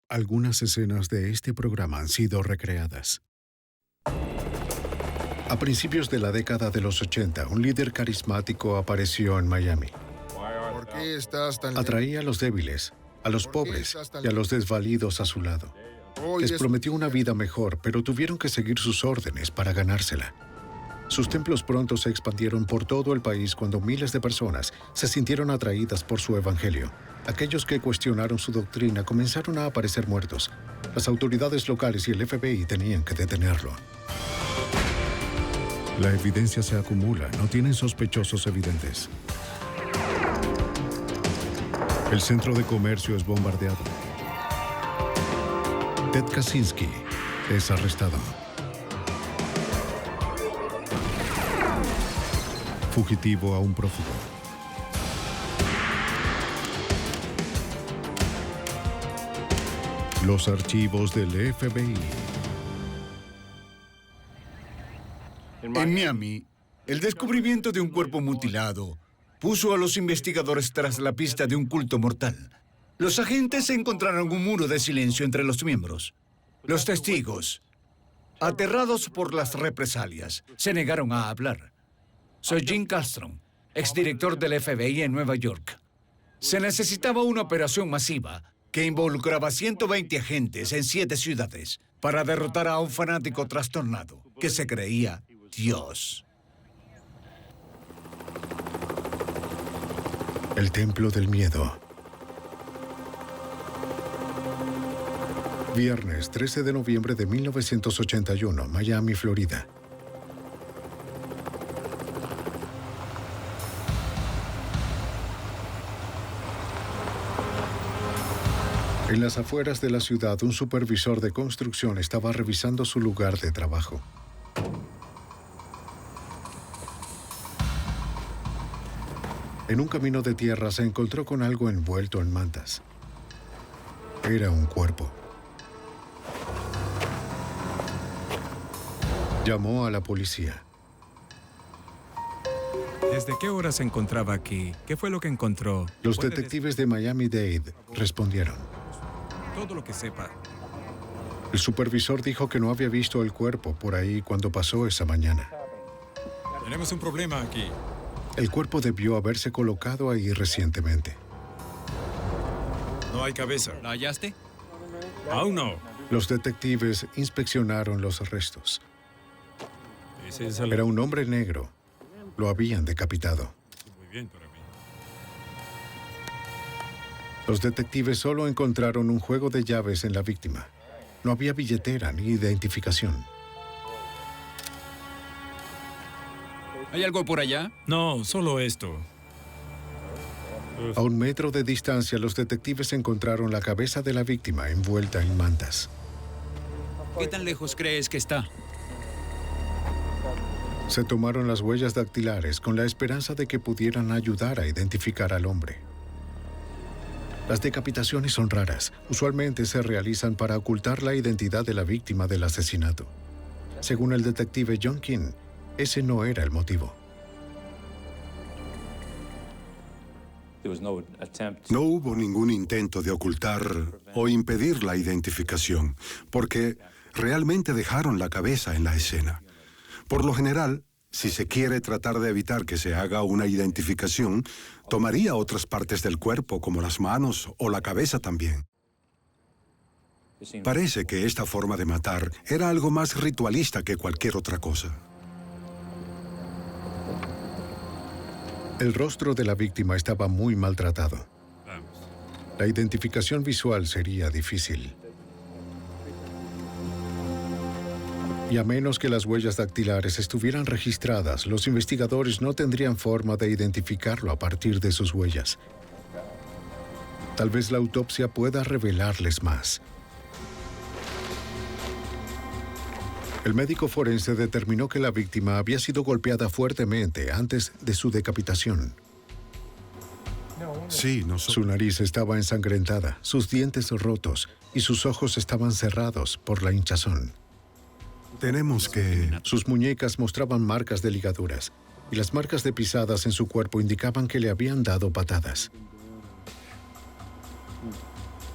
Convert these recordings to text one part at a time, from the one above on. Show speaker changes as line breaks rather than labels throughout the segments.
Algunas escenas de este programa han sido recreadas. A principios de la década de los 80, un líder carismático apareció en Miami.
¿Por qué estás tan lejos?
Atraía a los débiles, a los pobres y a los desvalidos a su lado.
Hoy
Les
es-
prometió una vida mejor, pero tuvieron que seguir sus órdenes para ganársela. Sus templos pronto se expandieron por todo el país cuando miles de personas se sintieron atraídas por su evangelio. Aquellos que cuestionaron su doctrina comenzaron a aparecer muertos. Las autoridades locales y el FBI tenían que detenerlo. La evidencia se acumula, no tienen sospechosos evidentes. El centro de comercio es bombardeado. Ted Kaczynski es arrestado. Fugitivo a un prófugo. Los archivos del FBI.
En Miami, el descubrimiento de un cuerpo mutilado puso a los investigadores tras la pista de un culto mortal. Los agentes encontraron un muro de silencio entre los miembros. Los testigos, aterrados por las represalias, se negaron a hablar. Soy Jim Castron, exdirector del FBI en Nueva York. Se necesitaba una operación masiva que involucraba 120 agentes en 7 ciudades para derrotar a un fanático trastornado que se creía Dios.
El Templo del Miedo. Viernes 13 de noviembre de 1981, Miami, Florida. En las afueras de la ciudad, un supervisor de construcción estaba revisando su lugar de trabajo. En un camino de tierra se encontró con algo envuelto en mantas. Era un cuerpo. Llamó a la policía.
¿Desde qué hora se encontraba aquí? ¿Qué fue lo que encontró?
Los
¿Puede
detectives de Miami-Dade respondieron.
Todo lo que sepa.
El supervisor dijo que no había visto el cuerpo por ahí cuando pasó esa mañana.
Tenemos un problema aquí.
El cuerpo debió haberse colocado ahí recientemente.
No hay cabeza. ¿La hallaste? Aún no.
Los detectives inspeccionaron los restos.
Ese es el...
Era un hombre negro. Lo habían decapitado.
Muy bien para mí.
Los detectives solo encontraron un juego de llaves en la víctima. No había billetera ni identificación.
¿Hay algo por allá?
No, solo esto.
A 1 metro de distancia, los detectives encontraron la cabeza de la víctima envuelta en mantas.
¿Qué tan lejos crees que está?
Se tomaron las huellas dactilares con la esperanza de que pudieran ayudar a identificar al hombre. Las decapitaciones son raras. Usualmente se realizan para ocultar la identidad de la víctima del asesinato. Según el detective John King, ese no era el motivo.
No hubo ningún intento de ocultar o impedir la identificación, porque realmente dejaron la cabeza en la escena. Por lo general, si se quiere tratar de evitar que se haga una identificación, tomaría otras partes del cuerpo, como las manos o la cabeza también. Parece que esta forma de matar era algo más ritualista que cualquier otra cosa.
El rostro de la víctima estaba muy maltratado.
Vamos.
La identificación visual sería difícil. Y a menos que las huellas dactilares estuvieran registradas, los investigadores no tendrían forma de identificarlo a partir de sus huellas. Tal vez la autopsia pueda revelarles más. El médico forense determinó que la víctima había sido golpeada fuertemente antes de su decapitación.
Sí,
Su nariz estaba ensangrentada, sus dientes rotos y sus ojos estaban cerrados por la hinchazón.
tenemos que...
Sus muñecas mostraban marcas de ligaduras y las marcas de pisadas en su cuerpo indicaban que le habían dado patadas.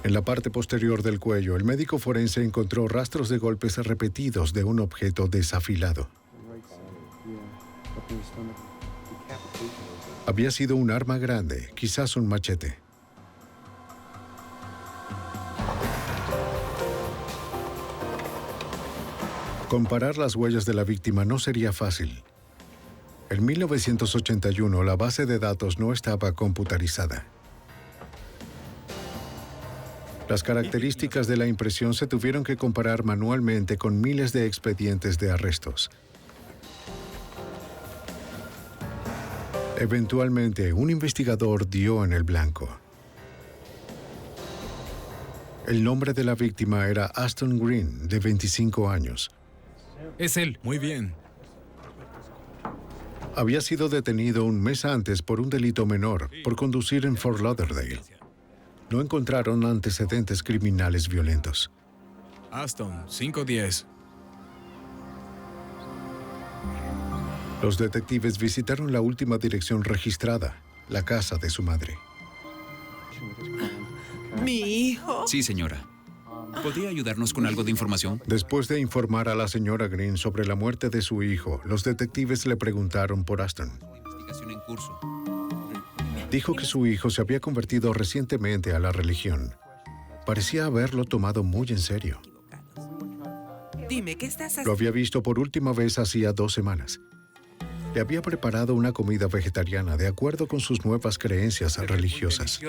En la parte posterior del cuello, el médico forense encontró rastros de golpes repetidos de un objeto desafilado. Había sido un arma grande, quizás un machete. Comparar las huellas de la víctima no sería fácil. En 1981, la base de datos no estaba computarizada. Las características de la impresión se tuvieron que comparar manualmente con miles de expedientes de arrestos. Eventualmente, un investigador dio en el blanco. El nombre de la víctima era Aston Green, de 25 años.
Es él. Muy bien.
Había sido detenido un mes antes por un delito menor, por conducir en Fort Lauderdale. No encontraron antecedentes criminales violentos.
Aston, 510.
Los detectives visitaron la última dirección registrada, la casa de su madre.
¿Mi hijo?
Sí, señora. ¿Podría ayudarnos con algo de información?
Después de informar a la señora Green sobre la muerte de su hijo, los detectives le preguntaron por Aston.
Investigación en curso.
Dijo que su hijo se había convertido recientemente a la religión. Parecía haberlo tomado muy en serio.
Dime, ¿qué estás haciendo?
Lo había visto por última vez hacía 2 semanas. Le había preparado una comida vegetariana de acuerdo con sus nuevas creencias religiosas.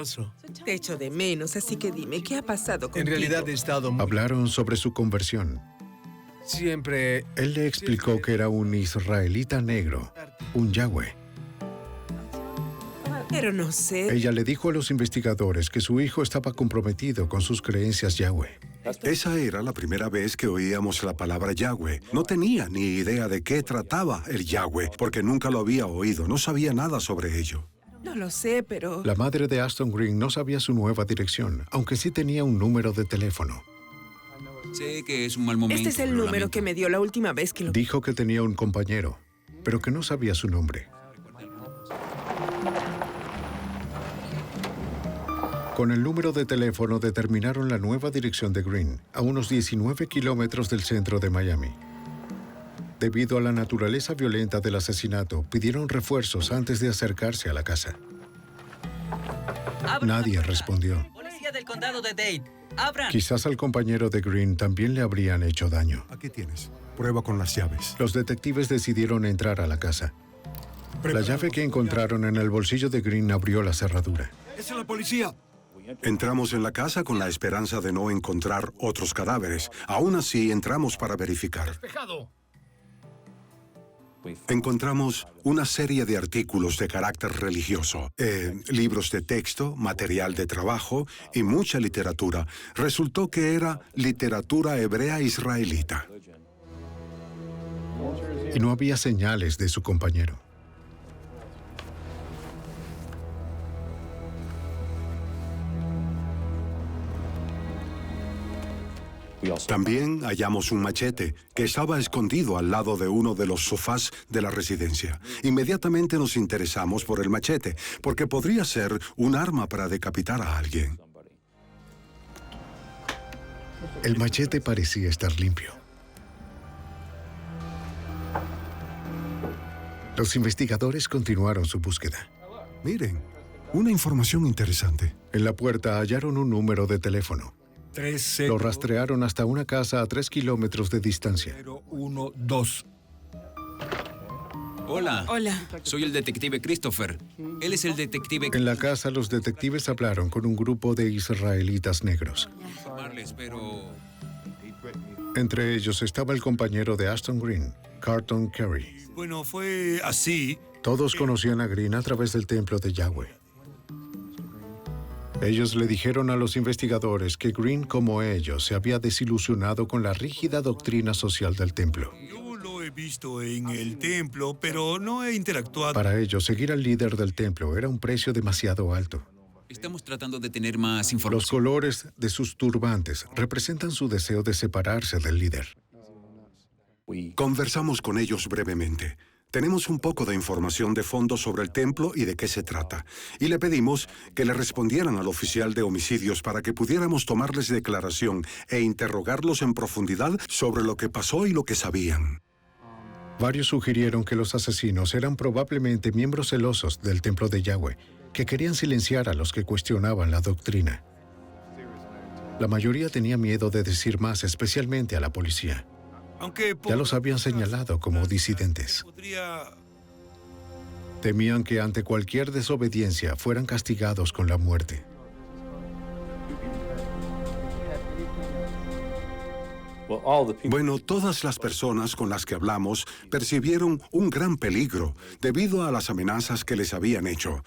Te echo de menos, así que dime, ¿qué ha pasado contigo?
En realidad he estado
Hablaron sobre su conversión.
siempre...
Él le explicó que era un israelita negro, un Yahweh.
Pero no sé.
Ella le dijo a los investigadores que su hijo estaba comprometido con sus creencias Yahweh.
Esa era la primera vez que oíamos la palabra Yahweh. No tenía ni idea de qué trataba el Yahweh, porque nunca lo había oído, no sabía nada sobre ello.
No lo sé, pero...
La madre de Aston Green no sabía su nueva dirección, aunque sí tenía un número de teléfono.
Sé que es un mal momento.
Este es el
lo
número
lamento.
que me dio la última vez que lo...
Dijo que tenía un compañero, pero que no sabía su nombre. Con el número de teléfono determinaron la nueva dirección de Green, a unos 19 kilómetros del centro de Miami. Debido a la naturaleza violenta del asesinato, pidieron refuerzos antes de acercarse a la casa. Nadie respondió.
Policía del condado de Dade. ¡Abran!
Quizás al compañero de Green también le habrían hecho daño.
Aquí tienes. Prueba con las llaves.
Los detectives decidieron entrar a la casa. La llave que encontraron en el bolsillo de Green abrió la cerradura.
¡Es la policía!
Entramos en la casa con la esperanza de no encontrar otros cadáveres. Aún así, entramos para verificar. Encontramos una serie de artículos de carácter religioso, libros de texto, material de trabajo y mucha literatura. Resultó que era literatura hebrea israelita.
Y no había señales de su compañero.
También hallamos un machete que estaba escondido al lado de uno de los sofás de la residencia. Inmediatamente nos interesamos por el machete, porque podría ser un arma para decapitar a alguien.
El machete parecía estar limpio. Los investigadores continuaron su búsqueda.
Miren, una información interesante.
En la puerta hallaron un número de teléfono. Lo rastrearon hasta una casa a 3 kilómetros de distancia.
012.
Hola.
Hola.
Soy el detective Christopher. Él es el detective...
En la casa, los detectives hablaron con un grupo de israelitas negros.
Pero...
Entre ellos estaba el compañero de Aston Green, Carlton Carey.
Bueno, fue así.
Todos conocían a Green a través del templo de Yahweh. Ellos le dijeron a los investigadores que Green, como ellos, se había desilusionado con la rígida doctrina social del templo.
Yo lo he visto en el templo, pero no he interactuado.
Para ellos, seguir al líder del templo era un precio demasiado alto.
Estamos tratando de tener más
Los
información.
colores de sus turbantes representan su deseo de separarse del líder.
Conversamos con ellos brevemente. tenemos un poco de información de fondo sobre el templo y de qué se trata. Y le pedimos que le respondieran al oficial de homicidios para que pudiéramos tomarles declaración e interrogarlos en profundidad sobre lo que pasó y lo que sabían.
Varios sugirieron que los asesinos eran probablemente miembros celosos del templo de Yahweh, que querían silenciar a los que cuestionaban la doctrina. La mayoría tenía miedo de decir más, especialmente a la policía. Ya los habían señalado como disidentes. Temían que ante cualquier desobediencia fueran castigados con la muerte.
Bueno, todas las personas con las que hablamos percibieron un gran peligro debido a las amenazas que les habían hecho,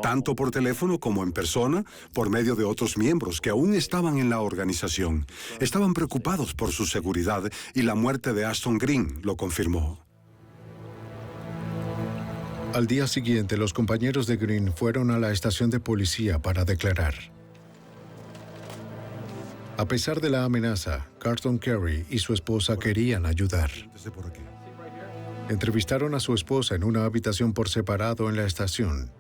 tanto por teléfono como en persona, por medio de otros miembros que aún estaban en la organización. Estaban preocupados por su seguridad y la muerte de Ashton Green lo confirmó.
Al día siguiente, los compañeros de Green fueron a la estación de policía para declarar. A pesar de la amenaza, Carlton Carey y su esposa querían ayudar. Entrevistaron a su esposa en una habitación por separado en la estación.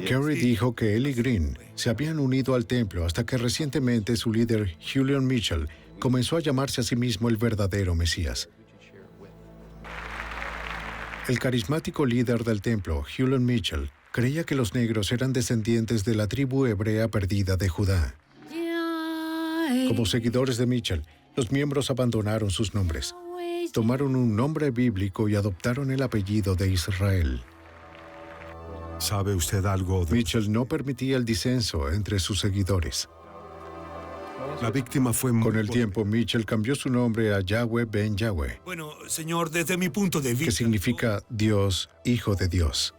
Carey dijo que él y Green se habían unido al templo hasta que recientemente su líder, Julian Mitchell, comenzó a llamarse a sí mismo el verdadero Mesías. El carismático líder del templo, Julian Mitchell, creía que los negros eran descendientes de la tribu hebrea perdida de Judá. Como seguidores de Mitchell, los miembros abandonaron sus nombres, tomaron un nombre bíblico y adoptaron el apellido de Israel.
¿Sabe usted algo de...?
Mitchell no permitía el disenso entre sus seguidores.
La víctima fue...
Con el tiempo, Mitchell cambió su nombre a Yahweh Ben Yahweh.
Bueno, señor, desde mi punto de vista...
Que significa Dios, Hijo de Dios.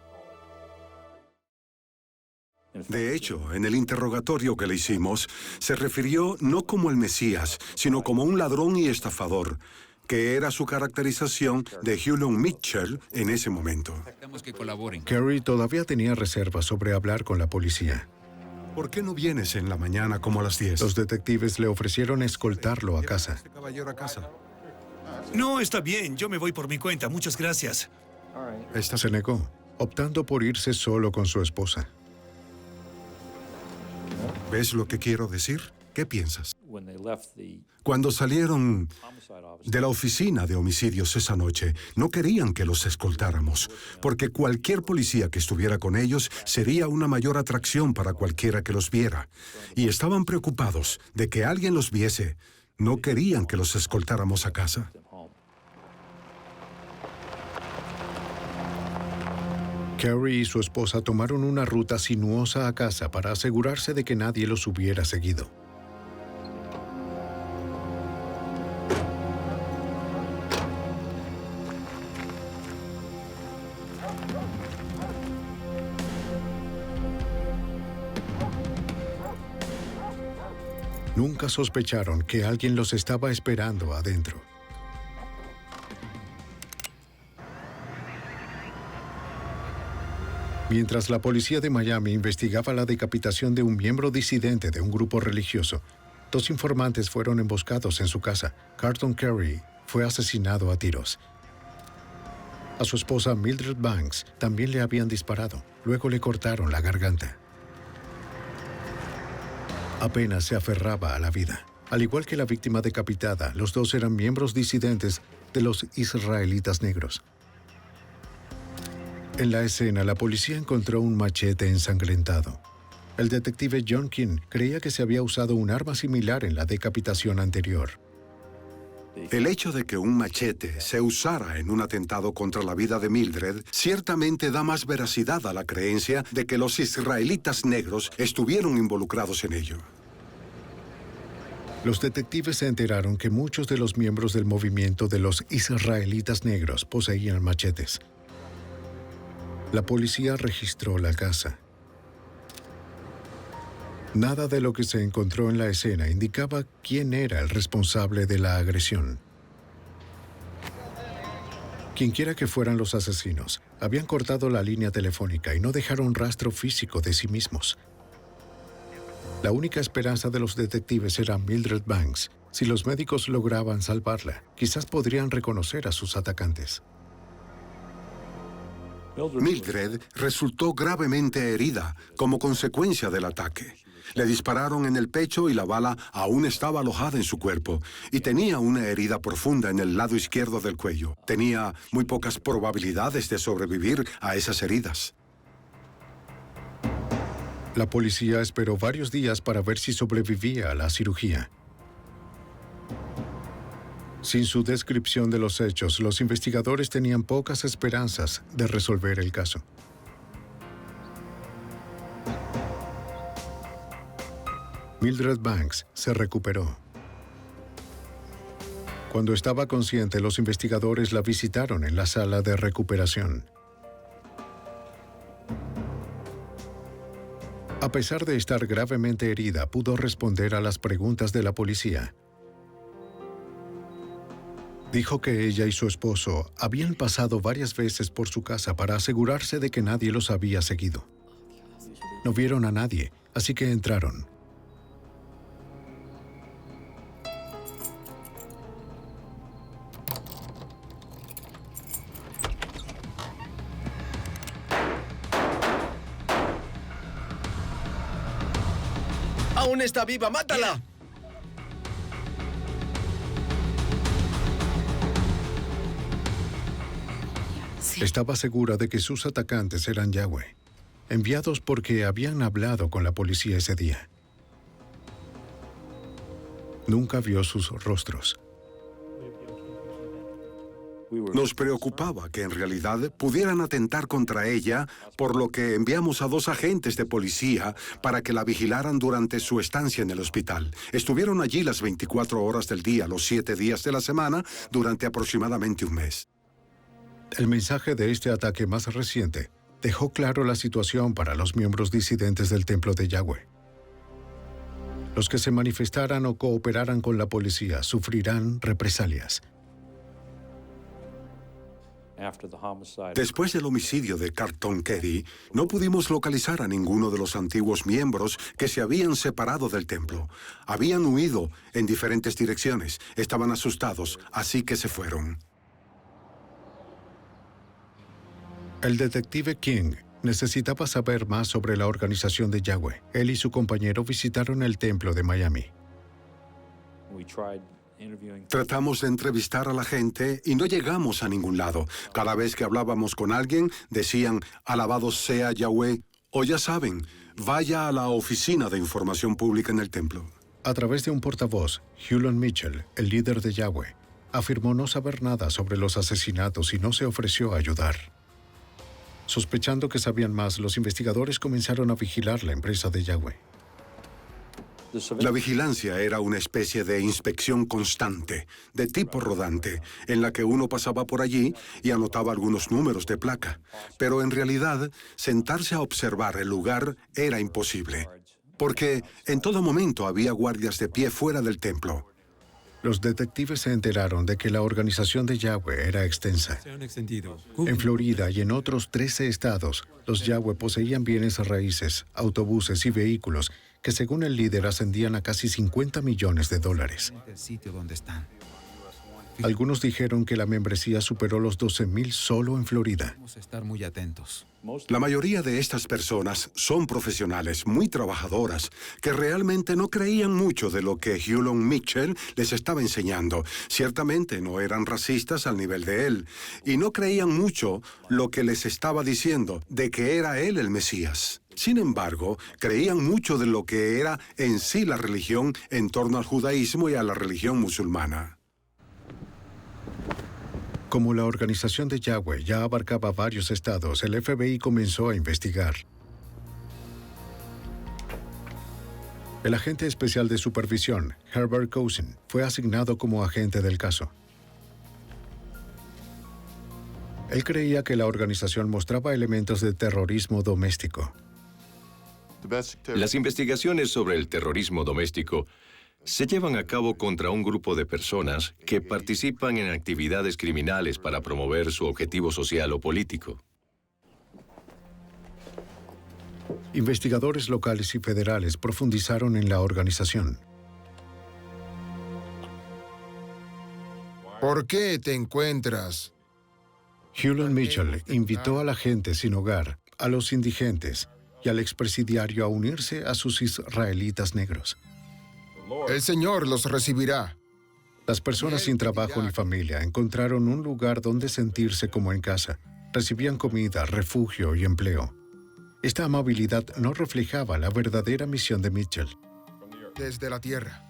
De hecho, en el interrogatorio que le hicimos, se refirió no como el Mesías, sino como un ladrón y estafador, que era su caracterización de Julian Mitchell en ese momento.
Necesitamos que colaboren.
Carey todavía tenía reservas sobre hablar con la policía.
¿Por qué no vienes en la mañana como a las 10?
Los detectives le ofrecieron escoltarlo a casa.
No, está bien. Yo me voy por mi cuenta. Muchas gracias.
Se negó, optando por irse solo con su esposa.
¿Ves lo que quiero decir? ¿Qué piensas? Cuando salieron de la oficina de homicidios esa noche, no querían que los escoltáramos, porque cualquier policía que estuviera con ellos sería una mayor atracción para cualquiera que los viera. Y estaban preocupados de que alguien los viese. No querían que los escoltáramos a casa.
Carey y su esposa tomaron una ruta sinuosa a casa para asegurarse de que nadie los hubiera seguido. Nunca sospecharon que alguien los estaba esperando adentro. Mientras la policía de Miami investigaba la decapitación de un miembro disidente de un grupo religioso, 2 informantes fueron emboscados en su casa. Carlton Carey fue asesinado a tiros. A su esposa Mildred Banks también le habían disparado. Luego le cortaron la garganta. Apenas se aferraba a la vida. Al igual que la víctima decapitada, los 2 eran miembros disidentes de los israelitas negros. En la escena, la policía encontró un machete ensangrentado. El detective John King creía que se había usado un arma similar en la decapitación anterior.
El hecho de que un machete se usara en un atentado contra la vida de Mildred ciertamente da más veracidad a la creencia de que los israelitas negros estuvieron involucrados en ello.
Los detectives se enteraron que muchos de los miembros del movimiento de los israelitas negros poseían machetes. La policía registró la casa. Nada de lo que se encontró en la escena indicaba quién era el responsable de la agresión. Quienquiera que fueran los asesinos, habían cortado la línea telefónica y no dejaron rastro físico de sí mismos. La única esperanza de los detectives era Mildred Banks. Si los médicos lograban salvarla, quizás podrían reconocer a sus atacantes.
Mildred resultó gravemente herida como consecuencia del ataque. Le dispararon en el pecho y la bala aún estaba alojada en su cuerpo y tenía una herida profunda en el lado izquierdo del cuello. Tenía muy pocas probabilidades de sobrevivir a esas heridas.
La policía esperó varios días para ver si sobrevivía a la cirugía. Sin su descripción de los hechos, los investigadores tenían pocas esperanzas de resolver el caso. Mildred Banks se recuperó. Cuando estaba consciente, los investigadores la visitaron en la sala de recuperación. A pesar de estar gravemente herida, pudo responder a las preguntas de la policía. Dijo que ella y su esposo habían pasado varias veces por su casa para asegurarse de que nadie los había seguido. No vieron a nadie, así que entraron.
¡Aún está viva! ¡Mátala!
Estaba segura de que sus atacantes eran Yahweh, enviados porque habían hablado con la policía ese día. Nunca vio sus rostros.
Nos preocupaba que en realidad pudieran atentar contra ella, por lo que enviamos a 2 agentes de policía para que la vigilaran durante su estancia en el hospital. Estuvieron allí las 24 horas del día, los 7 días de la semana, durante aproximadamente un mes.
El mensaje de este ataque más reciente dejó claro la situación para los miembros disidentes del templo de Yahweh. Los que se manifestaran o cooperaran con la policía sufrirán represalias.
Después del homicidio de Carlton Cady, no pudimos localizar a ninguno de los antiguos miembros que se habían separado del templo. Habían huido en diferentes direcciones, estaban asustados, así que se fueron.
El detective King necesitaba saber más sobre la organización de Yahweh. Él y su compañero visitaron el templo de Miami.
Tratamos de entrevistar a la gente y no llegamos a ningún lado. Cada vez que hablábamos con alguien, decían, alabado sea Yahweh, o ya saben, vaya a la oficina de información pública en el templo.
A través de un portavoz, Hulon Mitchell, el líder de Yahweh, afirmó no saber nada sobre los asesinatos y no se ofreció a ayudar. Sospechando que sabían más, los investigadores comenzaron a vigilar la empresa de Yahweh.
La vigilancia era una especie de inspección constante, de tipo rodante, en la que uno pasaba por allí y anotaba algunos números de placa. Pero en realidad, sentarse a observar el lugar era imposible, porque en todo momento había guardias de pie fuera del templo.
Los detectives se enteraron de que la organización de Yahweh era extensa. En Florida y en otros 13 estados, los Yahweh poseían bienes raíces, autobuses y vehículos que según el líder ascendían a casi $50 millones. Algunos dijeron que la membresía superó los 12,000 solo en Florida.
Vamos a estar muy atentos.
La mayoría de estas personas son profesionales muy trabajadoras que realmente no creían mucho de lo que Hulon Mitchell les estaba enseñando. Ciertamente no eran racistas al nivel de él y no creían mucho lo que les estaba diciendo de que era él el Mesías. Sin embargo, creían mucho de lo que era en sí la religión en torno al judaísmo y a la religión musulmana.
Como la organización de Yahweh ya abarcaba varios estados, el FBI comenzó a investigar. El agente especial de supervisión, Herbert Cousin, fue asignado como agente del caso. Él creía que la organización mostraba elementos de terrorismo doméstico.
Las investigaciones sobre el terrorismo doméstico se llevan a cabo contra un grupo de personas que participan en actividades criminales para promover su objetivo social o político.
Investigadores locales y federales profundizaron en la organización.
¿Por qué te encuentras
Hewlett Mitchell invitó a la gente sin hogar, a los indigentes y al expresidiario a unirse a sus israelitas negros.
El Señor los recibirá.
Las personas sin trabajo ni familia encontraron un lugar donde sentirse como en casa. Recibían comida, refugio y empleo. Esta amabilidad no reflejaba la verdadera misión de Mitchell.
Desde la tierra.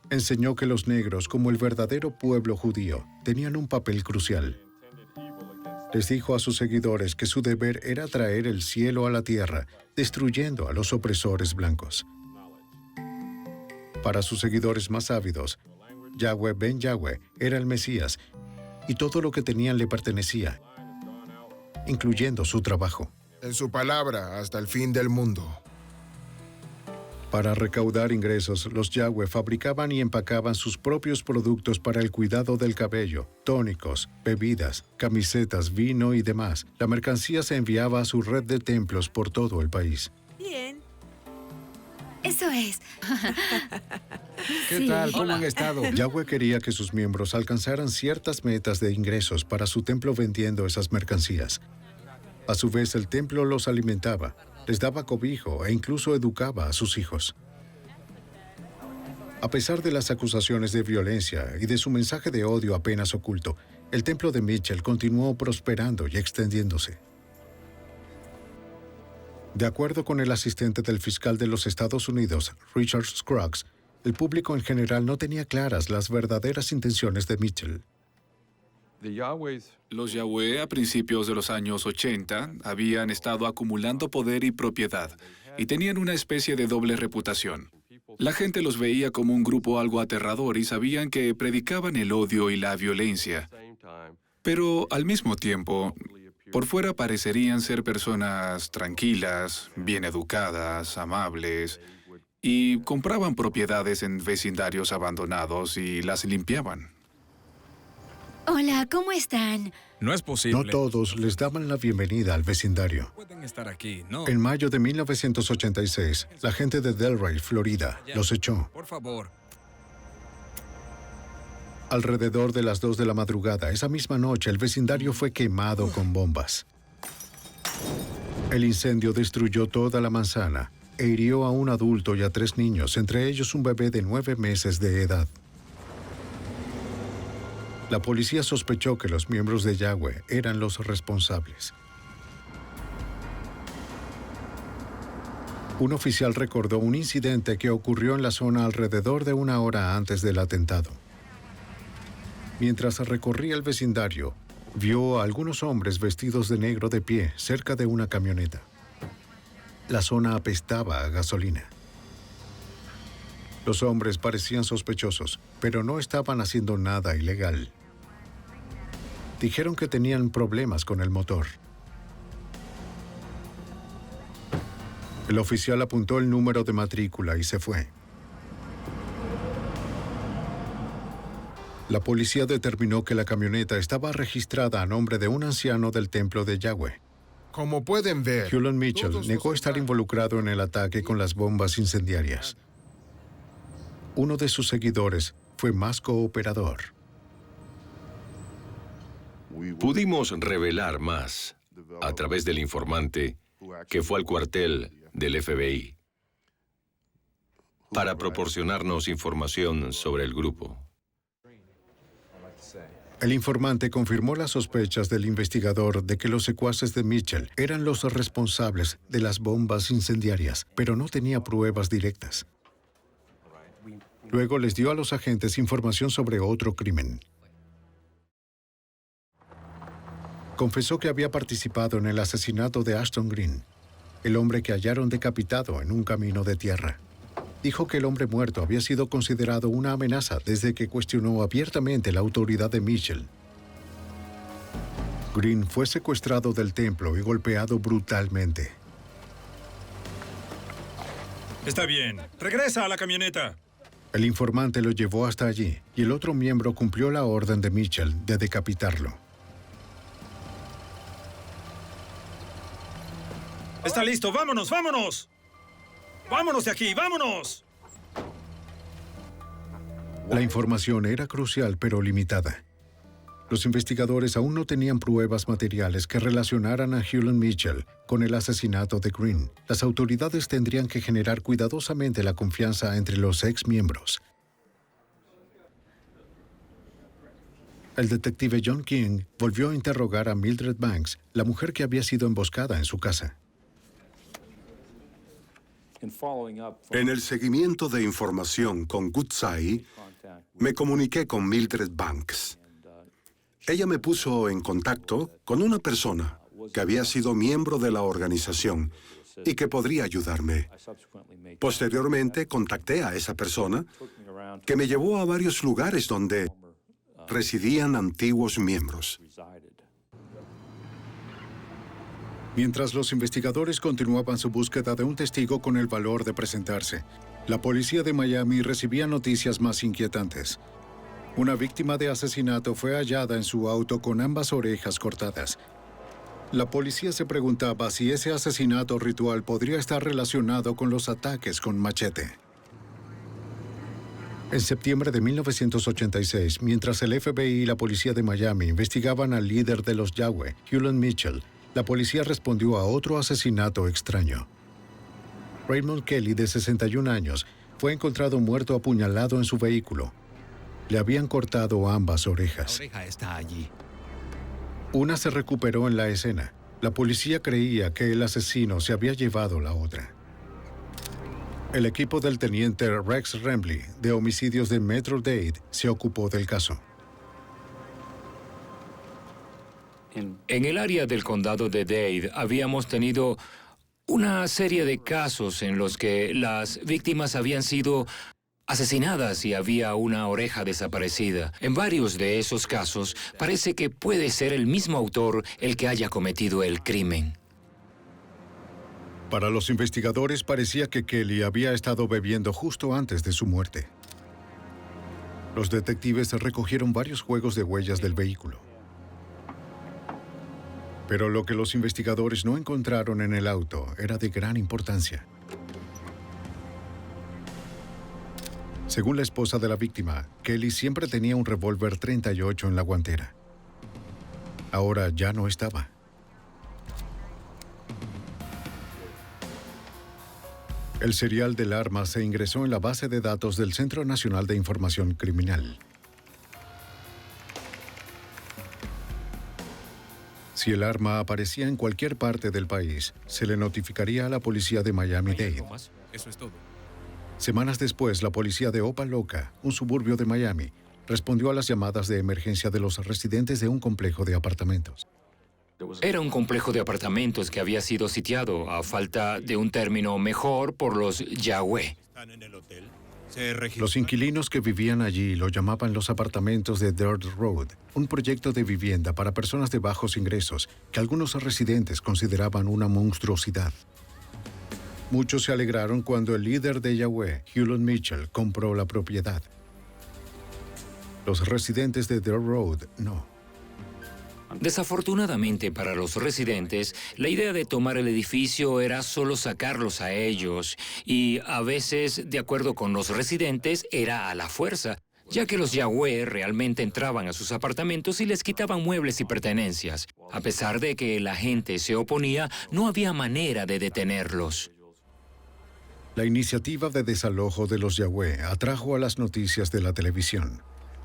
Enseñó que los negros, como el verdadero pueblo judío, tenían un papel crucial. Les dijo a sus seguidores que su deber era traer el cielo a la tierra, destruyendo a los opresores blancos. Para sus seguidores más ávidos, Yahweh ben Yahweh era el Mesías, y todo lo que tenían le pertenecía, incluyendo su trabajo.
En su palabra hasta el fin del mundo.
Para recaudar ingresos, los Yahweh fabricaban y empacaban sus propios productos para el cuidado del cabello, tónicos, bebidas, camisetas, vino y demás. La mercancía se enviaba a su red de templos por todo el país.
Bien.
Eso es.
¿Qué
Sí.
tal? ¿Cómo
Hola.
han estado?
Yahweh quería que sus miembros alcanzaran ciertas metas de ingresos para su templo vendiendo esas mercancías. A su vez, el templo los alimentaba, les daba cobijo e incluso educaba a sus hijos. A pesar de las acusaciones de violencia y de su mensaje de odio apenas oculto, el templo de Mitchell continuó prosperando y extendiéndose. De acuerdo con el asistente del fiscal de los Estados Unidos, Richard Scruggs, el público en general no tenía claras las verdaderas intenciones de Mitchell.
Los Yahweh a principios de los años 80 habían estado acumulando poder y propiedad y tenían una especie de doble reputación. La gente los veía como un grupo algo aterrador y sabían que predicaban el odio y la violencia. Pero al mismo tiempo, por fuera parecerían ser personas tranquilas, bien educadas, amables, y compraban propiedades en vecindarios abandonados y las limpiaban.
Hola, ¿cómo están?
No es posible.
No todos les daban la bienvenida al vecindario.
Pueden estar aquí, ¿no?
En mayo de 1986, la gente de Delray, Florida, los echó.
Por favor.
Alrededor de las 2 de la madrugada, esa misma noche, el vecindario fue quemado con bombas. El incendio destruyó toda la manzana e hirió a un adulto y a 3 niños, entre ellos un bebé de 9 meses de edad. La policía sospechó que los miembros de Yahweh eran los responsables. Un oficial recordó un incidente que ocurrió en la zona alrededor de 1 hora antes del atentado. Mientras recorría el vecindario, vio a algunos hombres vestidos de negro de pie cerca de una camioneta. La zona apestaba a gasolina. Los hombres parecían sospechosos, pero no estaban haciendo nada ilegal. Dijeron que tenían problemas con el motor. El oficial apuntó el número de matrícula y se fue. La policía determinó que la camioneta estaba registrada a nombre de un anciano del templo de Yahweh.
Como pueden ver,
Hewlett Mitchell negó estar involucrado en el ataque con las bombas incendiarias. Uno de sus seguidores fue más cooperador.
Pudimos revelar más a través del informante que fue al cuartel del FBI para proporcionarnos información sobre el grupo.
El informante confirmó las sospechas del investigador de que los secuaces de Mitchell eran los responsables de las bombas incendiarias, pero no tenía pruebas directas. Luego les dio a los agentes información sobre otro crimen. Confesó que había participado en el asesinato de Ashton Green, el hombre que hallaron decapitado en un camino de tierra. Dijo que el hombre muerto había sido considerado una amenaza desde que cuestionó abiertamente la autoridad de Mitchell. Green fue secuestrado del templo y golpeado brutalmente.
Está bien. Regresa a la camioneta.
El informante lo llevó hasta allí y el otro miembro cumplió la orden de Mitchell de decapitarlo.
Está listo. ¡Vámonos, vámonos! ¡Vámonos de aquí, vámonos!
La información era crucial pero limitada. Los investigadores aún no tenían pruebas materiales que relacionaran a Hewlett Mitchell con el asesinato de Green. Las autoridades tendrían que generar cuidadosamente la confianza entre los ex miembros. El detective John King volvió a interrogar a Mildred Banks, la mujer que había sido emboscada en su casa.
En el seguimiento de información con Woodside, me comuniqué con Mildred Banks. Ella me puso en contacto con una persona que había sido miembro de la organización y que podría ayudarme. Posteriormente, contacté a esa persona que me llevó a varios lugares donde residían antiguos miembros.
Mientras los investigadores continuaban su búsqueda de un testigo con el valor de presentarse, la policía de Miami recibía noticias más inquietantes. Una víctima de asesinato fue hallada en su auto con ambas orejas cortadas. La policía se preguntaba si ese asesinato ritual podría estar relacionado con los ataques con machete. En septiembre de 1986, mientras el FBI y la policía de Miami investigaban al líder de los Yahweh, Hewlett Mitchell, la policía respondió a otro asesinato extraño. Raymond Kelly, de 61 años, fue encontrado muerto apuñalado en su vehículo. Le habían cortado ambas orejas.
La oreja está allí.
Una se recuperó en la escena. La policía creía que el asesino se había llevado la otra. El equipo del teniente Rex Remley, de homicidios de Metro-Dade, se ocupó del caso.
En el área del condado de Dade habíamos tenido una serie de casos en los que las víctimas habían sido asesinadas y había una oreja desaparecida. En varios de esos casos parece que puede ser el mismo autor el que haya cometido el crimen.
Para los investigadores parecía que Kelly había estado bebiendo justo antes de su muerte. Los detectives recogieron varios juegos de huellas del vehículo. Pero lo que los investigadores no encontraron en el auto era de gran importancia. Según la esposa de la víctima, Kelly siempre tenía un revólver .38 en la guantera. Ahora ya no estaba. El serial del arma se ingresó en la base de datos del Centro Nacional de Información Criminal. Si el arma aparecía en cualquier parte del país, se le notificaría a la policía de Miami-Dade.
Eso es todo.
Semanas después, la policía de Opa-Locka, un suburbio de Miami, respondió a las llamadas de emergencia de los residentes de un complejo de apartamentos.
Era un complejo de apartamentos que había sido sitiado, a falta de un término mejor, por los Yahweh.
Los inquilinos que vivían allí lo llamaban los apartamentos de Dirt Road, un proyecto de vivienda para personas de bajos ingresos que algunos residentes consideraban una monstruosidad. Muchos se alegraron cuando el líder de Yahweh, Hewlett Mitchell, compró la propiedad. Los residentes de Dirt Road no.
Desafortunadamente para los residentes, la idea de tomar el edificio era solo sacarlos a ellos y a veces, de acuerdo con los residentes, era a la fuerza, ya que los Yahweh realmente entraban a sus apartamentos y les quitaban muebles y pertenencias. A pesar de que la gente se oponía, no había manera de detenerlos.
La iniciativa de desalojo de los Yahweh atrajo a las noticias de la televisión.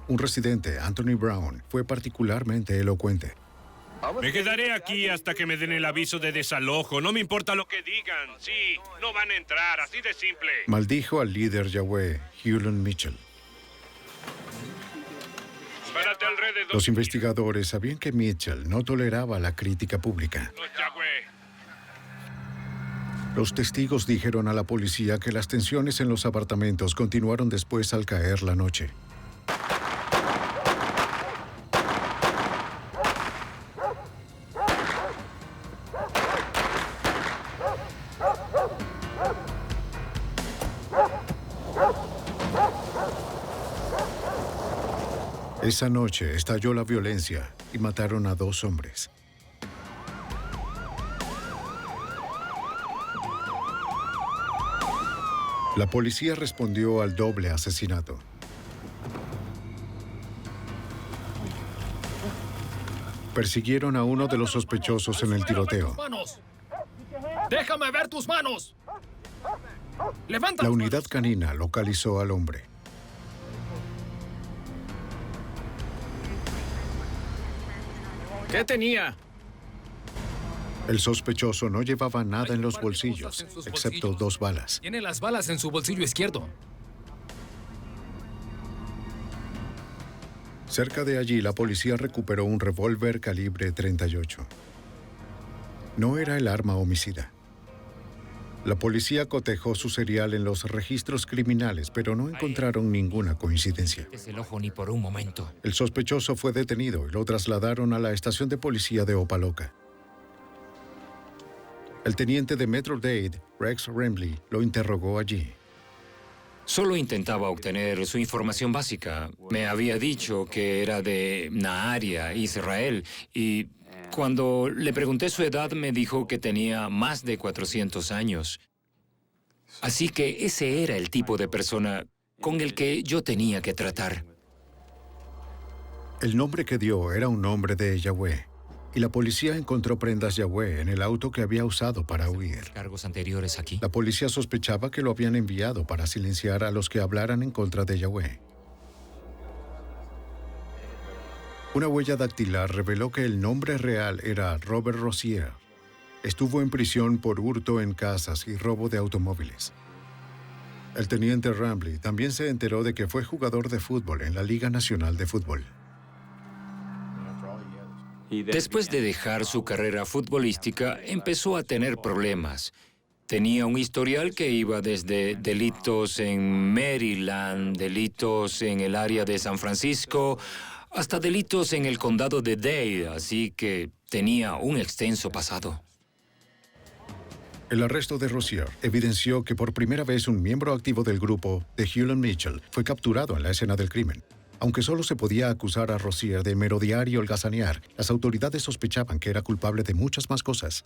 Un residente, Anthony Brown, fue particularmente elocuente.
Me quedaré aquí hasta que me den el aviso de desalojo. No me importa lo que digan. Sí, no van a entrar, así de simple.
Maldijo al líder Yahweh, Hewlett Mitchell.
Párate alrededor.
Los investigadores sabían que Mitchell no toleraba la crítica pública.
Los Yahweh.
Los testigos dijeron a la policía que las tensiones en los apartamentos continuaron después al caer la noche. Esa noche estalló la violencia y mataron a 2 hombres. La policía respondió al doble asesinato. Persiguieron a uno de los sospechosos en el tiroteo.
¡Manos! ¡Déjame ver tus manos! ¡Levanta!
La unidad canina localizó al hombre.
¿Qué tenía?
El sospechoso no llevaba nada en los bolsillos, excepto 2 balas.
Tiene las balas en su bolsillo izquierdo.
Cerca de allí, la policía recuperó un revólver calibre .38. No era el arma homicida. La policía cotejó su serial en los registros criminales, pero no encontraron ninguna coincidencia.
Es el ojo ni por un momento.
El sospechoso fue detenido y lo trasladaron a la estación de policía de Opa-locka. El teniente de Metro-Dade, Rex Remley, lo interrogó allí.
Solo intentaba obtener su información básica. Me había dicho que era de Naharia, Israel, y cuando le pregunté su edad me dijo que tenía más de 400 años. Así que ese era el tipo de persona con el que yo tenía que tratar.
El nombre que dio era un nombre de Yahweh, y la policía encontró prendas Yahweh en el auto que había usado para huir.
Cargos anteriores aquí.
La policía sospechaba que lo habían enviado para silenciar a los que hablaran en contra de Yahweh. Una huella dactilar reveló que el nombre real era Robert Rozier. Estuvo en prisión por hurto en casas y robo de automóviles. El teniente Remley también se enteró de que fue jugador de fútbol en la Liga Nacional de Fútbol.
Después de dejar su carrera futbolística, empezó a tener problemas. Tenía un historial que iba desde delitos en Maryland, delitos en el área de San Francisco, hasta delitos en el condado de Dade, así que tenía un extenso pasado.
El arresto de Rozier evidenció que por primera vez un miembro activo del grupo de Hewlett Mitchell fue capturado en la escena del crimen. Aunque solo se podía acusar a Rozier de merodear y holgazanear, las autoridades sospechaban que era culpable de muchas más cosas.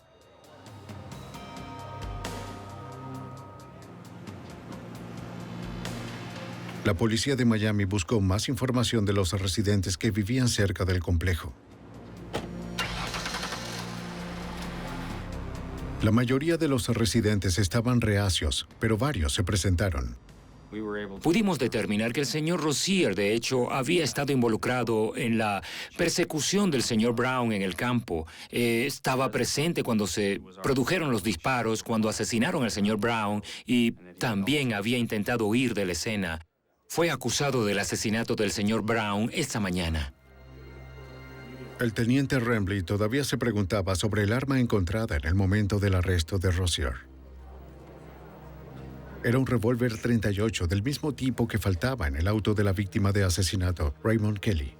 La policía de Miami buscó más información de los residentes que vivían cerca del complejo. La mayoría de los residentes estaban reacios, pero varios se presentaron.
Pudimos determinar que el señor Rozier, de hecho, había estado involucrado en la persecución del señor Brown en el campo. Estaba presente cuando se produjeron los disparos, cuando asesinaron al señor Brown, y también había intentado huir de la escena. Fue acusado del asesinato del señor Brown esta mañana.
El teniente Remley todavía se preguntaba sobre el arma encontrada en el momento del arresto de Rozier. Era un revólver .38 del mismo tipo que faltaba en el auto de la víctima de asesinato, Raymond Kelly.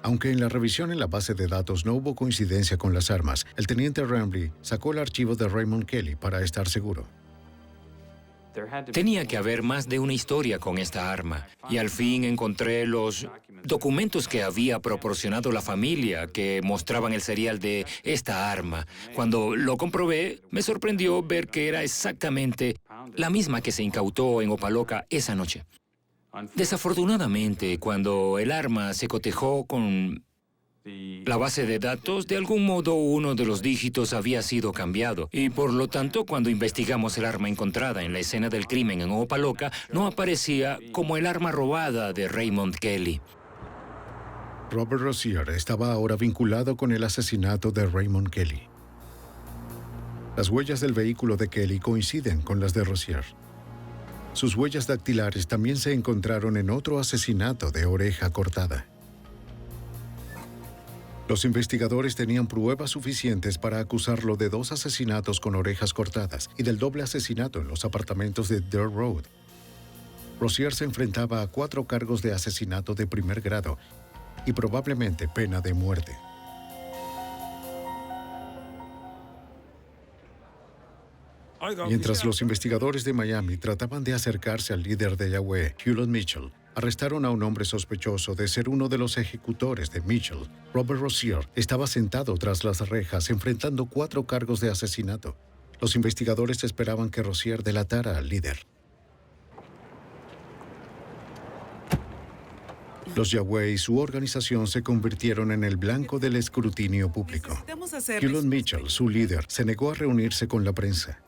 Aunque en la revisión en la base de datos no hubo coincidencia con las armas, el teniente Remley sacó el archivo de Raymond Kelly para estar seguro.
Tenía que haber más de una historia con esta arma, y al fin encontré los documentos que había proporcionado la familia que mostraban el serial de esta arma. Cuando lo comprobé, me sorprendió ver que era exactamente la misma que se incautó en Opa-locka esa noche. Desafortunadamente, cuando el arma se cotejó con la base de datos, de algún modo uno de los dígitos había sido cambiado, y por lo tanto, cuando investigamos el arma encontrada en la escena del crimen en Opa-locka, no aparecía como el arma robada de Raymond Kelly.
Robert Rozier estaba ahora vinculado con el asesinato de Raymond Kelly. Las huellas del vehículo de Kelly coinciden con las de Rozier. Sus huellas dactilares también se encontraron en otro asesinato de oreja cortada. Los investigadores tenían pruebas suficientes para acusarlo de 2 asesinatos con orejas cortadas y del doble asesinato en los apartamentos de Dirt Road. Rozier se enfrentaba a 4 cargos de asesinato de primer grado y probablemente pena de muerte. Mientras los investigadores de Miami trataban de acercarse al líder de Yahweh, Hewlett Mitchell, arrestaron a un hombre sospechoso de ser uno de los ejecutores de Mitchell. Robert Rozier estaba sentado tras las rejas enfrentando 4 cargos de asesinato. Los investigadores esperaban que Rozier delatara al líder. Los Yahweh y su organización se convirtieron en el blanco del escrutinio público. Hewlett Mitchell, su líder, se negó a reunirse con la prensa.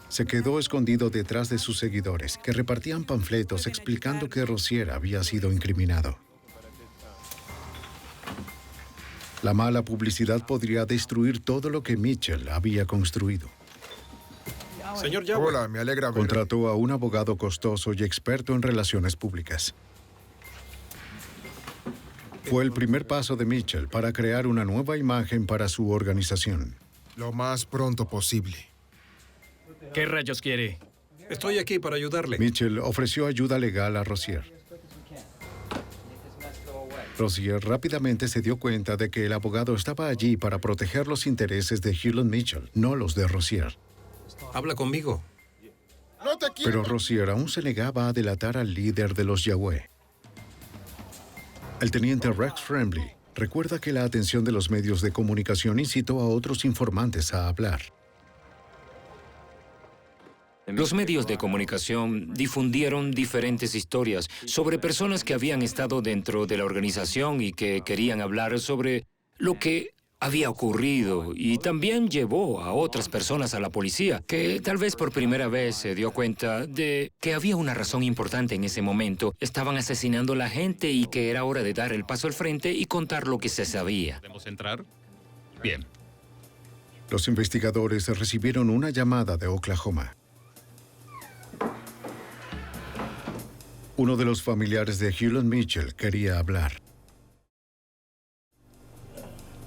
Se quedó escondido detrás de sus seguidores, que repartían panfletos explicando que Rozier había sido incriminado. La mala publicidad podría destruir todo lo que Mitchell había construido.
Señor Yahweh. Hola, me alegra verle.
Contrató a un abogado costoso y experto en relaciones públicas. Fue el primer paso de Mitchell para crear una nueva imagen para su organización.
Lo más pronto posible.
¿Qué rayos quiere?
Estoy aquí para ayudarle.
Mitchell ofreció ayuda legal a Rozier. Rozier rápidamente se dio cuenta de que el abogado estaba allí para proteger los intereses de Hewlett Mitchell, no los de Rozier.
Habla conmigo.
Pero Rozier aún se negaba a delatar al líder de los Yahweh. El teniente Rex Fremley recuerda que la atención de los medios de comunicación incitó a otros informantes a hablar.
Los medios de comunicación difundieron diferentes historias sobre personas que habían estado dentro de la organización y que querían hablar sobre lo que había ocurrido, y también llevó a otras personas a la policía, que tal vez por primera vez se dio cuenta de que había una razón importante en ese momento. Estaban asesinando a la gente y que era hora de dar el paso al frente y contar lo que se sabía.
¿Podemos entrar? Bien.
Los investigadores recibieron una llamada de Oklahoma. Uno de los familiares de Hewlett Mitchell quería hablar.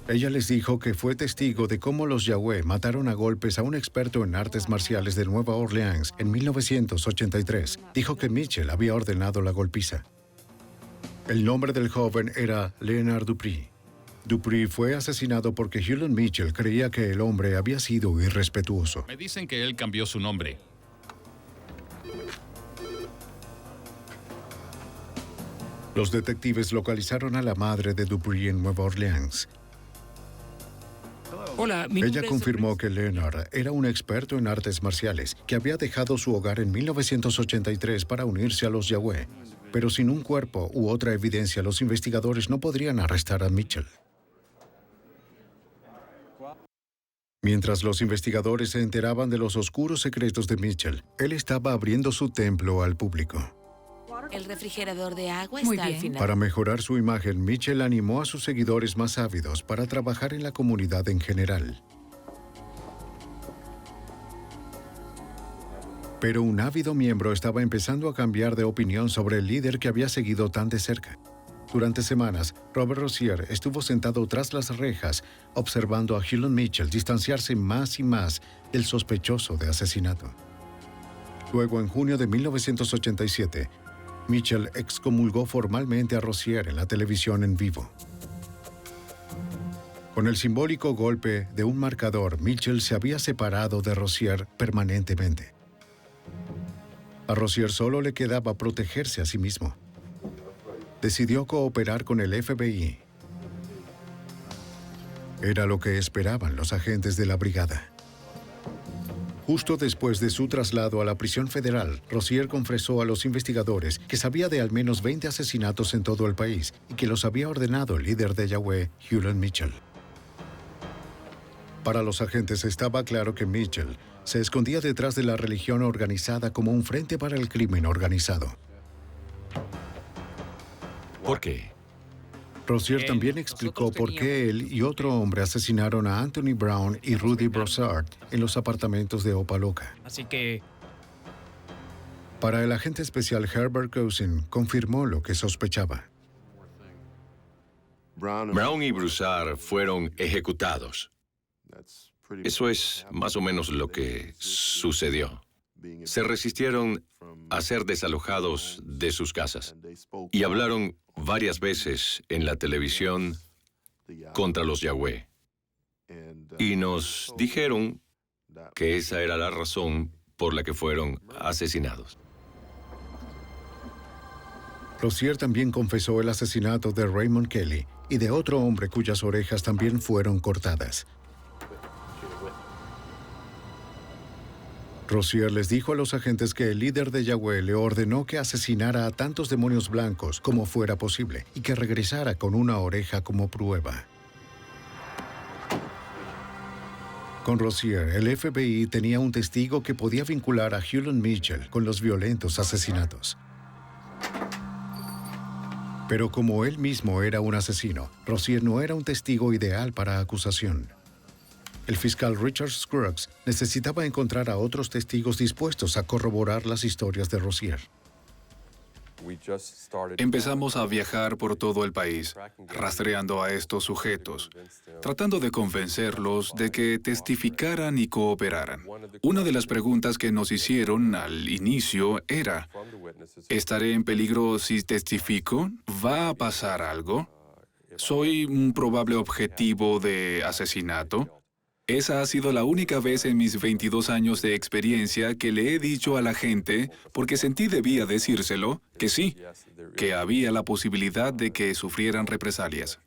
Ella les dijo que fue testigo de cómo los Yahweh mataron a golpes a un experto en artes marciales de Nueva Orleans en 1983. Dijo que Mitchell había ordenado la golpiza. El nombre del joven era Leonard Dupree. Dupree fue asesinado porque Hewlett Mitchell creía que el hombre había sido irrespetuoso.
Me dicen que él cambió su nombre.
Los detectives localizaron a la madre de Dupree en Nueva Orleans.
Hola,
Ella confirmó que Leonard era un experto en artes marciales, que había dejado su hogar en 1983 para unirse a los Yahweh. Pero sin un cuerpo u otra evidencia, los investigadores no podrían arrestar a Mitchell. Mientras los investigadores se enteraban de los oscuros secretos de Mitchell, él estaba abriendo su templo al público.
El refrigerador de agua
Muy
está al
bien.
final.
Para mejorar su imagen, Mitchell animó a sus seguidores más ávidos para trabajar en la comunidad en general. Pero un ávido miembro estaba empezando a cambiar de opinión sobre el líder que había seguido tan de cerca. Durante semanas, Robert Rozier estuvo sentado tras las rejas, observando a Hewlett Mitchell distanciarse más y más del sospechoso de asesinato. Luego, en junio de 1987, Mitchell excomulgó formalmente a Rozier en la televisión en vivo. Con el simbólico golpe de un marcador, Mitchell se había separado de Rozier permanentemente. A Rozier solo le quedaba protegerse a sí mismo. Decidió cooperar con el FBI. Era lo que esperaban los agentes de la brigada. Justo después de su traslado a la prisión federal, Rozier confesó a los investigadores que sabía de al menos 20 asesinatos en todo el país y que los había ordenado el líder de Yahweh, Hewlett Mitchell. Para los agentes estaba claro que Mitchell se escondía detrás de la religión organizada como un frente para el crimen organizado.
¿Por qué?
Rozier también explicó por qué él y otro hombre asesinaron a Anthony Brown y Rudy Broussard en los apartamentos de Opa-locka.
Así que...
Para el agente especial Herbert Cousin, confirmó lo que sospechaba.
Brown y Broussard fueron ejecutados. Eso es más o menos lo que sucedió. Se resistieron a ser desalojados de sus casas y hablaron varias veces en la televisión contra los Yahweh. Y nos dijeron que esa era la razón por la que fueron asesinados.
Rozier también confesó el asesinato de Raymond Kelly y de otro hombre cuyas orejas también fueron cortadas. Rozier les dijo a los agentes que el líder de Yahweh le ordenó que asesinara a tantos demonios blancos como fuera posible y que regresara con una oreja como prueba. Con Rozier, el FBI tenía un testigo que podía vincular a Hulon Mitchell con los violentos asesinatos. Pero como él mismo era un asesino, Rozier no era un testigo ideal para acusación. El fiscal Richard Scruggs necesitaba encontrar a otros testigos dispuestos a corroborar las historias de Rozier.
Empezamos a viajar por todo el país, rastreando a estos sujetos, tratando de convencerlos de que testificaran y cooperaran. Una de las preguntas que nos hicieron al inicio era: ¿estaré en peligro si testifico? ¿Va a pasar algo? ¿Soy un probable objetivo de asesinato? Esa ha sido la única vez en mis 22 años de experiencia que le he dicho a la gente, porque sentí debía decírselo, que sí, que había la posibilidad de que sufrieran represalias.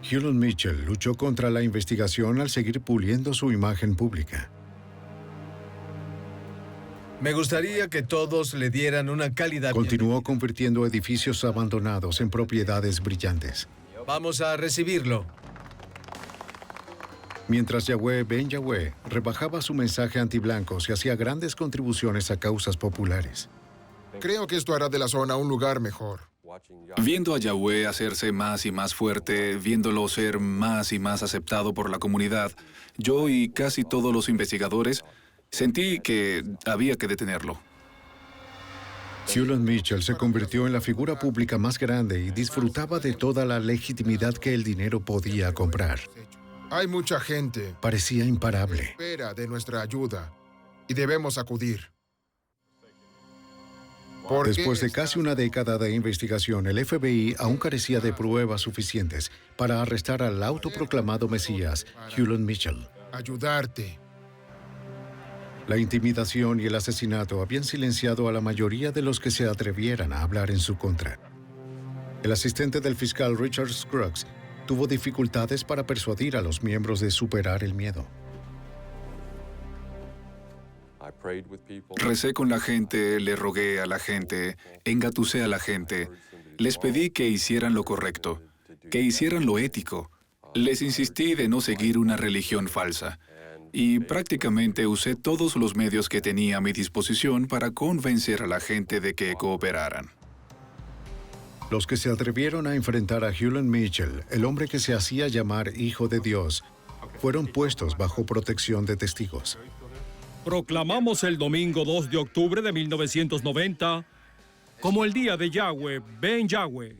Hulon Mitchell luchó contra la investigación al seguir puliendo su imagen pública.
Me gustaría que todos le dieran una cálida...
Continuó convirtiendo edificios abandonados en propiedades brillantes.
Vamos a recibirlo.
Mientras Yahweh Ben Yahweh rebajaba su mensaje antiblancos y hacía grandes contribuciones a causas populares.
Creo que esto hará de la zona un lugar mejor.
Viendo a Yahweh hacerse más y más fuerte, viéndolo ser más y más aceptado por la comunidad, yo y casi todos los investigadores sentí que había que detenerlo.
Hulon Mitchell se convirtió en la figura pública más grande y disfrutaba de toda la legitimidad que el dinero podía comprar.
Hay mucha gente.
Parecía imparable.
Espera de nuestra ayuda y debemos acudir.
Después de casi una década de investigación, el FBI aún carecía de pruebas suficientes para arrestar al autoproclamado Mesías, Hulon Mitchell.
Ayudarte.
La intimidación y el asesinato habían silenciado a la mayoría de los que se atrevieran a hablar en su contra. El asistente del fiscal Richard Scruggs tuvo dificultades para persuadir a los miembros de superar el miedo.
Recé con la gente, le rogué a la gente, engatusé a la gente. Les pedí que hicieran lo correcto, que hicieran lo ético. Les insistí de no seguir una religión falsa. Y prácticamente usé todos los medios que tenía a mi disposición para convencer a la gente de que cooperaran.
Los que se atrevieron a enfrentar a Hulon Mitchell, el hombre que se hacía llamar Hijo de Dios, fueron puestos bajo protección de testigos.
Proclamamos el domingo 2 de octubre de 1990 como el día de Yahweh Ben Yahweh.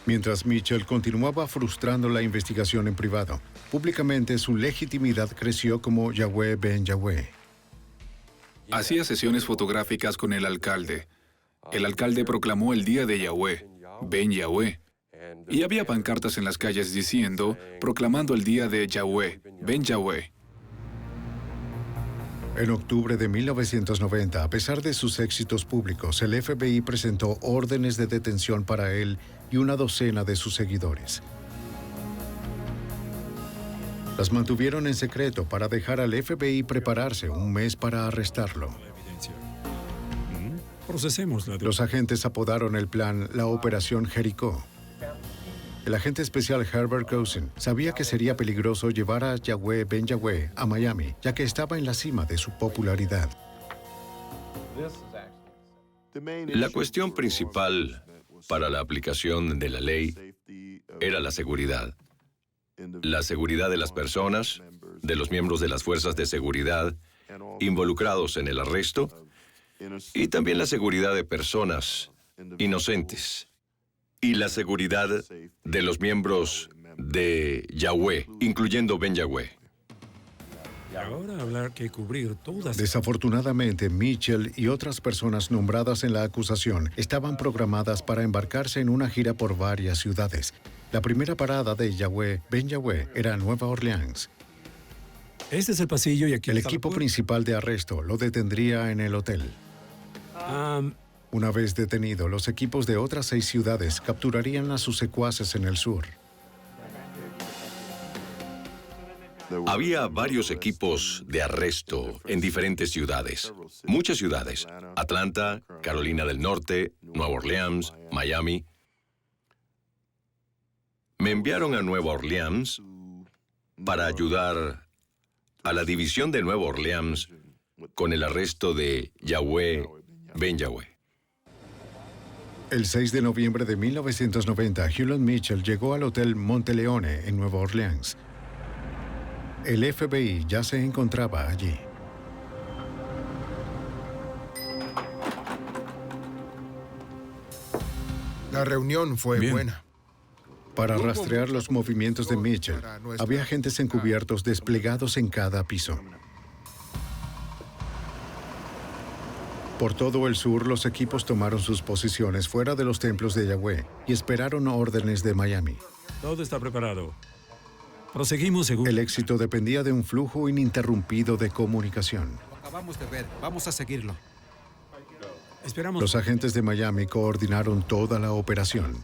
Mientras Mitchell continuaba frustrando la investigación en privado, públicamente su legitimidad creció como Yahweh Ben Yahweh.
Hacía sesiones fotográficas con el alcalde. El alcalde proclamó el día de Yahweh, Ben Yahweh. Y había pancartas en las calles diciendo, proclamando el día de Yahweh, Ben Yahweh.
En octubre de 1990, a pesar de sus éxitos públicos, el FBI presentó órdenes de detención para él y una docena de sus seguidores. Las mantuvieron en secreto para dejar al FBI prepararse un mes para arrestarlo. Los agentes apodaron el plan la Operación Jericó. El agente especial Herbert Cousin sabía que sería peligroso llevar a Yahweh Ben Yahweh a Miami, ya que estaba en la cima de su popularidad.
La cuestión principal para la aplicación de la ley era la seguridad. La seguridad de las personas, de los miembros de las fuerzas de seguridad involucrados en el arresto, y también la seguridad de personas inocentes y la seguridad de los miembros de Yahweh, incluyendo Ben Yahweh.
Ahora habrá que cubrir todas.
Desafortunadamente, Mitchell y otras personas nombradas en la acusación estaban programadas para embarcarse en una gira por varias ciudades. La primera parada de Yahweh Ben Yahweh era Nueva Orleans.
Este es el pasillo y aquí
el
está
equipo principal de arresto lo detendría en el hotel. Una vez detenido, los equipos de otras 6 ciudades capturarían a sus secuaces en el sur.
Había varios equipos de arresto en diferentes ciudades. Muchas ciudades. Atlanta, Carolina del Norte, Nueva Orleans, Miami. Me enviaron a Nueva Orleans para ayudar a la división de Nueva Orleans con el arresto de Yahweh Ben Yahweh.
El 6 de noviembre de 1990, Hulon Mitchell llegó al Hotel Monteleone en Nueva Orleans. El FBI ya se encontraba allí.
La reunión fue buena.
Para rastrear los movimientos de Mitchell, había agentes encubiertos desplegados en cada piso. Por todo el sur, los equipos tomaron sus posiciones fuera de los templos de Yahweh y esperaron órdenes de Miami.
Todo está preparado. Proseguimos según...
El éxito dependía de un flujo ininterrumpido de comunicación.
Lo acabamos de ver. Vamos a seguirlo. Esperamos.
Los agentes de Miami coordinaron toda la operación.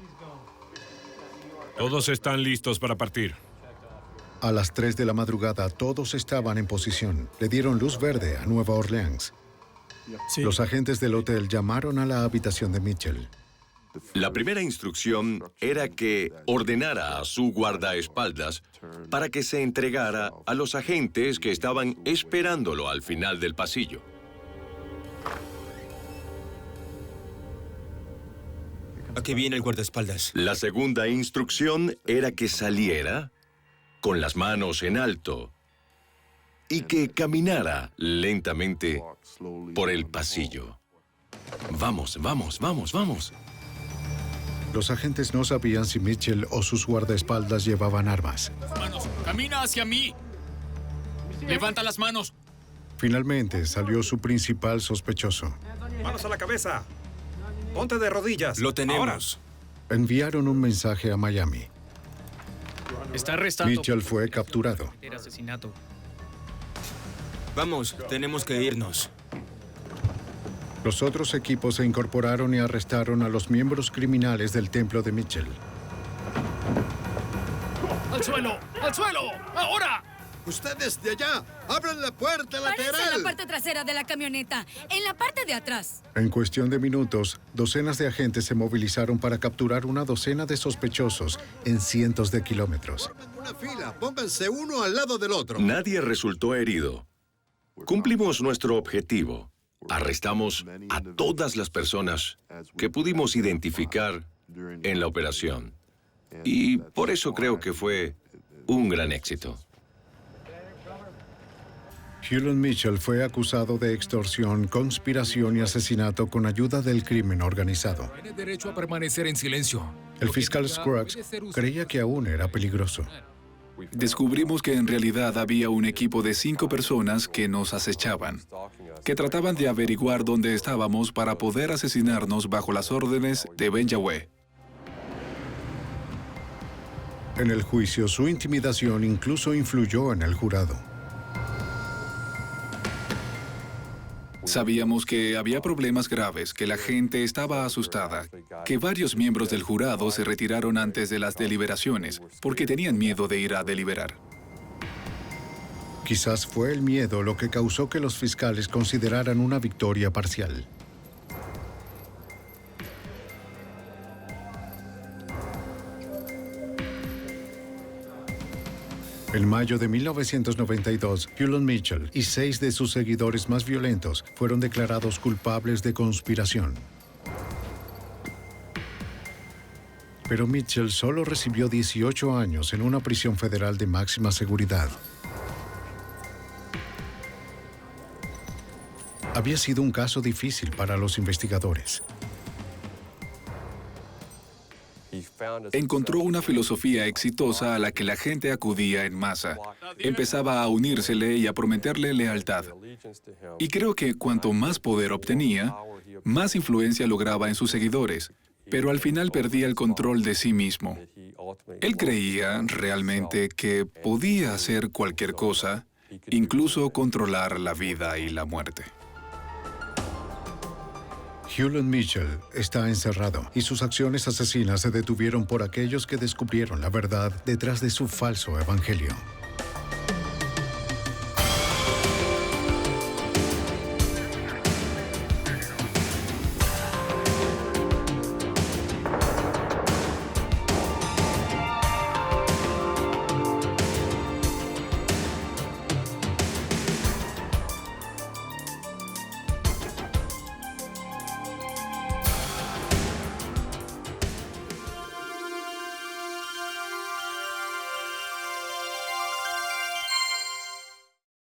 Todos están listos para partir.
A las 3 de la madrugada, todos estaban en posición. Le dieron luz verde a Nueva Orleans. Sí. Los agentes del hotel llamaron a la habitación de Mitchell.
La primera instrucción era que ordenara a su guardaespaldas para que se entregara a los agentes que estaban esperándolo al final del pasillo.
Aquí viene el guardaespaldas.
La segunda instrucción era que saliera con las manos en alto y que caminara lentamente por el pasillo. Vamos, vamos, vamos, vamos.
Los agentes no sabían si Mitchell o sus guardaespaldas llevaban armas.
Manos, camina hacia mí. Levanta las manos.
Finalmente salió su principal sospechoso.
Manos a la cabeza. Ponte de rodillas.
Lo tenemos.
Ahora. Enviaron un mensaje a Miami.
Está arrestado.
Mitchell fue capturado.
Asesinato.
Vamos, tenemos que irnos.
Los otros equipos se incorporaron y arrestaron a los miembros criminales del templo de Mitchell.
¡Al suelo! ¡Al suelo! ¡Ahora!
¡Ustedes de allá! ¡Abran la puerta lateral!
Párense en la parte trasera de la camioneta, en la parte de atrás.
En cuestión de minutos, docenas de agentes se movilizaron para capturar una docena de sospechosos en cientos de kilómetros.
Una fila, pónganse uno al lado del otro.
Nadie resultó herido. Cumplimos nuestro objetivo. Arrestamos a todas las personas que pudimos identificar en la operación. Y por eso creo que fue un gran éxito.
Hulon Mitchell fue acusado de extorsión, conspiración y asesinato con ayuda del crimen organizado.
Tiene derecho a permanecer en silencio.
El fiscal Scruggs creía que aún era peligroso.
Descubrimos que en realidad había un equipo de 5 personas que nos acechaban, que trataban de averiguar dónde estábamos para poder asesinarnos bajo las órdenes de Ben Yahweh.
En el juicio, su intimidación incluso influyó en el jurado.
Sabíamos que había problemas graves, que la gente estaba asustada, que varios miembros del jurado se retiraron antes de las deliberaciones porque tenían miedo de ir a deliberar.
Quizás fue el miedo lo que causó que los fiscales consideraran una victoria parcial. En mayo de 1992, Hulon Mitchell y 6 de sus seguidores más violentos fueron declarados culpables de conspiración. Pero Mitchell solo recibió 18 años en una prisión federal de máxima seguridad. Había sido un caso difícil para los investigadores.
Encontró una filosofía exitosa a la que la gente acudía en masa. Empezaba a unírsele y a prometerle lealtad. Y creo que cuanto más poder obtenía, más influencia lograba en sus seguidores, pero al final perdía el control de sí mismo. Él creía realmente que podía hacer cualquier cosa, incluso controlar la vida y la muerte.
Hulon Mitchell está encerrado y sus acciones asesinas se detuvieron por aquellos que descubrieron la verdad detrás de su falso evangelio.